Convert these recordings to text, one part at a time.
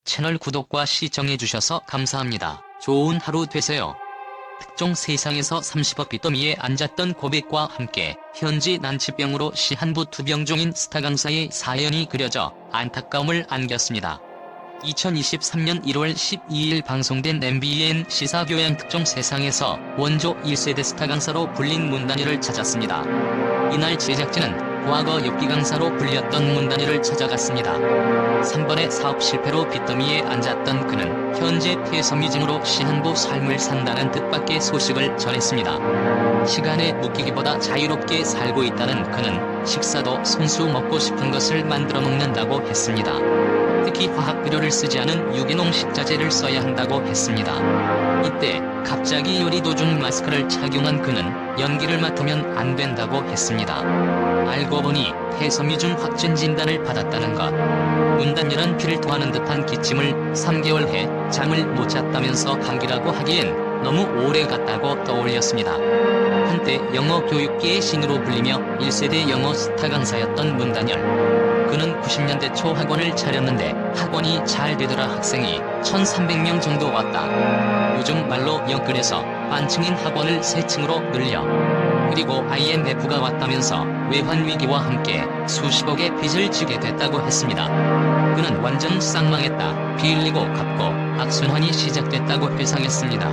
채널 구독과 시청해주셔서 감사합니다. 좋은 하루 되세요. 특종 세상에서 30억 빚더미에 앉았던 고백과 함께 현지 난치병으로 시한부 투병 중인 스타 강사의 사연이 그려져 안타까움을 안겼습니다. 2023년 1월 12일 방송된 MBN 시사교양 특종 세상에서 원조 1세대 스타 강사로 불린 문단일을 찾았습니다. 이날 제작진은 과거 엽기 강사로 불렸던 문단일을 찾아갔습니다. 3번의 사업 실패로 빚더미에 앉았던 그는 현재 폐섬유증으로 시한부 삶을 산다는 뜻밖의 소식을 전했습니다. 시간에 묶이기보다 자유롭게 살고 있다는 그는 식사도 손수 먹고 싶은 것을 만들어 먹는다고 했습니다. 특히 화학비료를 쓰지 않은 유기농 식자재를 써야 한다고 했습니다. 이때 갑자기 요리 도중 마스크를 착용한 그는 연기를 맡으면 안 된다고 했습니다. 알고 보니 폐섬유증 확진 진단을 받았다는 것. 문단열은 피를 토하는 듯한 기침을 3개월 해 잠을 못 잤다면서 감기라고 하기엔 너무 오래 갔다고 떠올렸습니다. 한때 영어 교육계의 신으로 불리며 1세대 영어 스타 강사였던 문단열. 그는 90년대 초 학원을 차렸는데 학원이 잘 되더라 학생이 1300명 정도 왔다. 요즘 말로 역근해서 반층인 학원을 3층으로 늘려. 그리고 IMF가 왔다면서 외환위기와 함께 수십억의 빚을 지게 됐다고 했습니다. 그는 완전 쌍망했다. 빌리고 갚고 악순환이 시작됐다고 회상했습니다.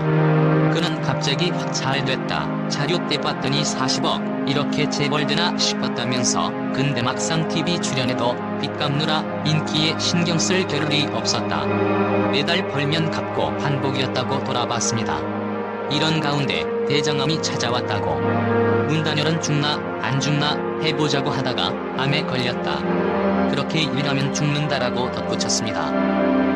그는 갑자기 확 잘됐다. 자료 때 봤더니 40억 이렇게 재벌되나 싶었다면서 근데 막상 TV 출연해도 빚 갚느라 인기에 신경 쓸 겨를이 없었다. 매달 벌면 갚고 반복이었다고 돌아봤습니다. 이런 가운데 대장암이 찾아왔다고. 문단열은 죽나 안 죽나 해보자고 하다가 암에 걸렸다. 그렇게 일하면 죽는다라고 덧붙였습니다.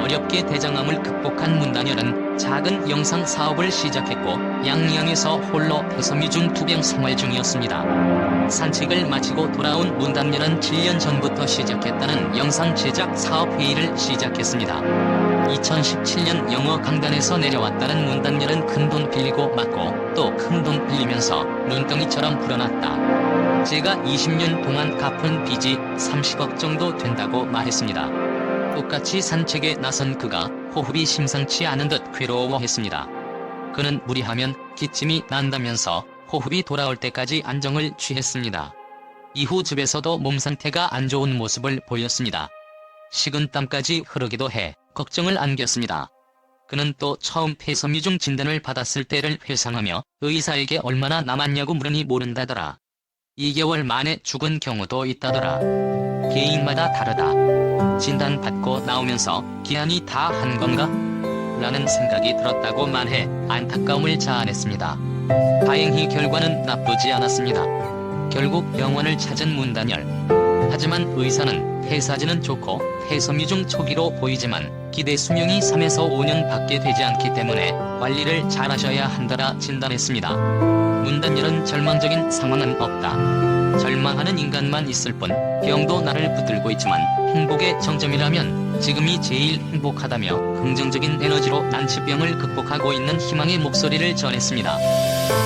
어렵게 대장암을 극복한 문단열은 작은 영상 사업을 시작했고 양양에서 홀로 폐섬유증 투병 생활 중이었습니다. 산책을 마치고 돌아온 문단열은 7년 전부터 시작했다는 영상 제작 사업 회의를 시작했습니다. 2017년 영어 강단에서 내려왔다는 문단열은 큰돈 빌리고 맞고 또 큰돈 빌리면서 눈덩이처럼 불어났다. 제가 20년 동안 갚은 빚이 30억 정도 된다고 말했습니다. 똑같이 산책에 나선 그가 호흡이 심상치 않은 듯 괴로워했습니다. 그는 무리하면 기침이 난다면서 호흡이 돌아올 때까지 안정을 취했습니다. 이후 집에서도 몸 상태가 안 좋은 모습을 보였습니다. 식은땀까지 흐르기도 해 걱정을 안겼습니다. 그는 또 처음 폐섬유증 진단을 받았을 때를 회상하며 의사에게 얼마나 남았냐고 물으니 모른다더라. 2개월 만에 죽은 경우도 있다더라. 개인마다 다르다. 진단받고 나오면서 기한이 다 한 건가? 라는 생각이 들었다고 말해 안타까움을 자아냈습니다. 다행히 결과는 나쁘지 않았습니다. 결국 병원을 찾은 문단열. 하지만 의사는 폐사진은 좋고 폐섬유증 초기로 보이지만 기대 수명이 3에서 5년 밖에 되지 않기 때문에 관리를 잘하셔야 한다라 진단했습니다. 문단열은 절망적인 상황은 없다. 절망하는 인간만 있을 뿐 병도 나를 붙들고 있지만 행복의 정점이라면 지금이 제일 행복하다며 긍정적인 에너지로 난치병을 극복하고 있는 희망의 목소리를 전했습니다.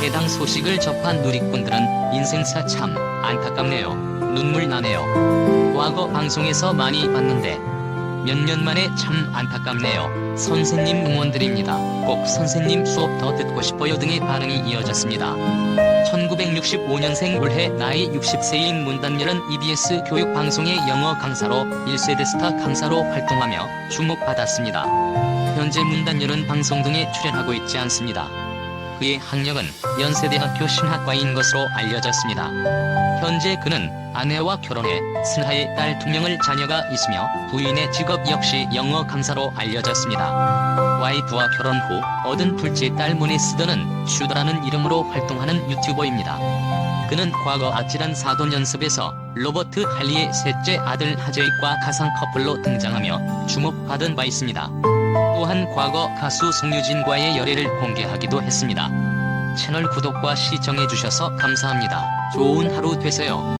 해당 소식을 접한 누리꾼들은 인생사 참 안타깝네요. 눈물 나네요. 과거 방송에서 많이 봤는데 몇 년 만에 참 안타깝네요. 선생님 응원드립니다. 꼭 선생님 수업 더 듣고 싶어요 등의 반응이 이어졌습니다. 1965년생 올해 나이 60세인 문단열은 EBS 교육방송의 영어 강사로 1세대 스타 강사로 활동하며 주목받았습니다. 현재 문단열은 방송 등에 출연하고 있지 않습니다. 그의 학력은 연세대학교 신학과인 것으로 알려졌습니다. 현재 그는 아내와 결혼해 슬하에 딸 2명을 자녀가 있으며 부인의 직업 역시 영어 강사로 알려졌습니다. 와이프와 결혼 후 얻은 둘째 딸 모네스더는 슈더라는 이름으로 활동하는 유튜버입니다. 그는 과거 아찔한 사돈 연습에서 로버트 할리의 셋째 아들 하재익과 가상 커플로 등장하며 주목받은 바 있습니다. 또한 과거 가수 송유진과의 열애를 공개하기도 했습니다. 채널 구독과 시청해주셔서 감사합니다. 좋은 하루 되세요.